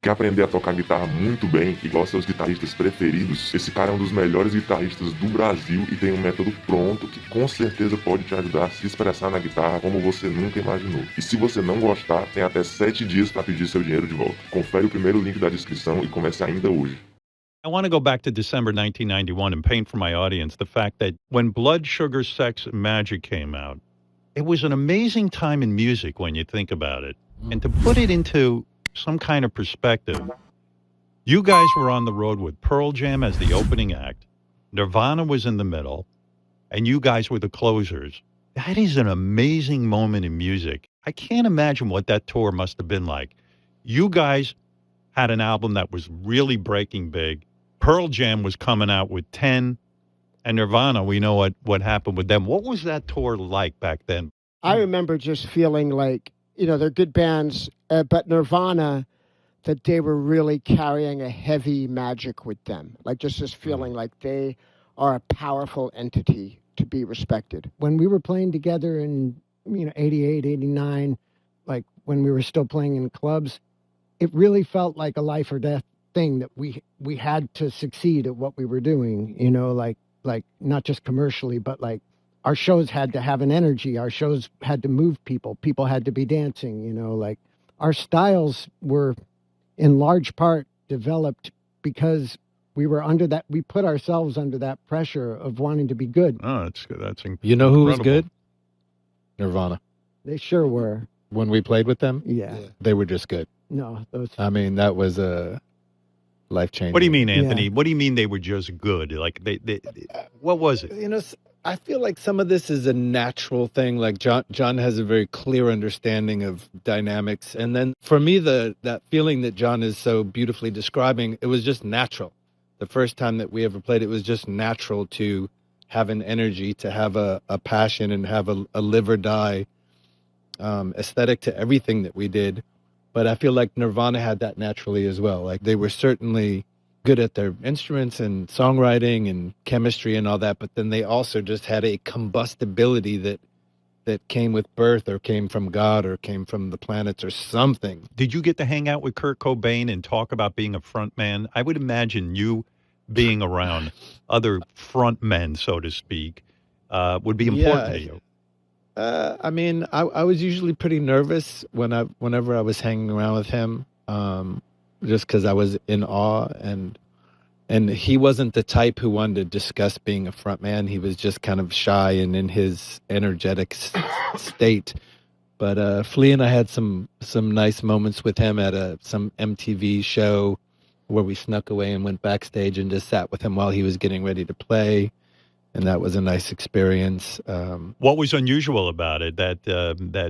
Quer aprender a tocar guitarra muito bem, igual seus guitarristas preferidos? Esse cara é um dos melhores guitarristas do Brasil e tem um método pronto que com certeza pode te ajudar a se expressar na guitarra como você nunca imaginou. E se você não gostar, tem até 7 dias para pedir seu dinheiro de volta. Confere o primeiro link da descrição e comece ainda hoje. I want to go back to December 1991 and paint for my audience the fact that when Blood, Sugar, Sex, and Magic came out, it was an amazing time in music when you think about it. And to put it into some kind of perspective, you guys were on the road with Pearl Jam as the opening act, Nirvana was in the middle, and you guys were the closers. That is an amazing moment in music. I can't imagine what that tour must have been like. You guys had an album that was really breaking big. Pearl Jam was coming out with 10, and Nirvana, we know what happened with them. What was that tour like back then? I remember just feeling like, you know, they're good bands, but Nirvana, that they were really carrying a heavy magic with them. Like just this feeling like they are a powerful entity to be respected. When we were playing together in, 88, 89, like when we were still playing in clubs, it really felt like a life or death thing that we had to succeed at what we were doing, like not just commercially, but like our shows had to have an energy. Our shows had to move people. People had to be dancing, like our styles were in large part developed because we were we put ourselves under that pressure of wanting to be good. Oh, that's incredible. You know who was good? Nirvana. They sure were. When we played with them? Yeah. They were just good. No, I mean, that was a life-changing. What do you mean, Anthony? Yeah. What do you mean they were just good? Like they what was it? I feel like some of this is a natural thing. Like John has a very clear understanding of dynamics. And then for me, that feeling that John is so beautifully describing, it was just natural. The first time that we ever played, it was just natural to have an energy, to have a passion and have a live or die aesthetic to everything that we did. But I feel like Nirvana had that naturally as well. Like they were certainly good at their instruments and songwriting and chemistry and all that, but then they also just had a combustibility that came with birth or came from God or came from the planets or something. Did you get to hang out with Kurt Cobain and talk about being a front man? I would imagine you being around other front men, so to speak, would be important to you. I mean, I was usually pretty nervous whenever I was hanging around with him, just because I was in awe, and he wasn't the type who wanted to discuss being a front man. He was just kind of shy and in his energetic state. But Flea and I had some nice moments with him at some MTV show where we snuck away and went backstage and just sat with him while he was getting ready to play. And that was a nice experience. What was unusual about it? That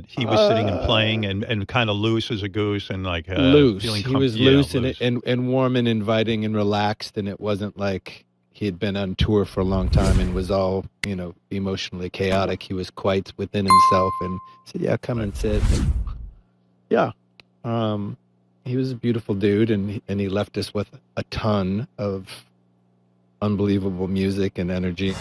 he was sitting and playing and kind of loose as a goose and like loose. Feeling he was loose and warm and inviting and relaxed, and it wasn't like he had been on tour for a long time and was all emotionally chaotic. He was quite within himself and said, "Yeah, come and sit." And, yeah, he was a beautiful dude, and he left us with a ton of unbelievable music and energy.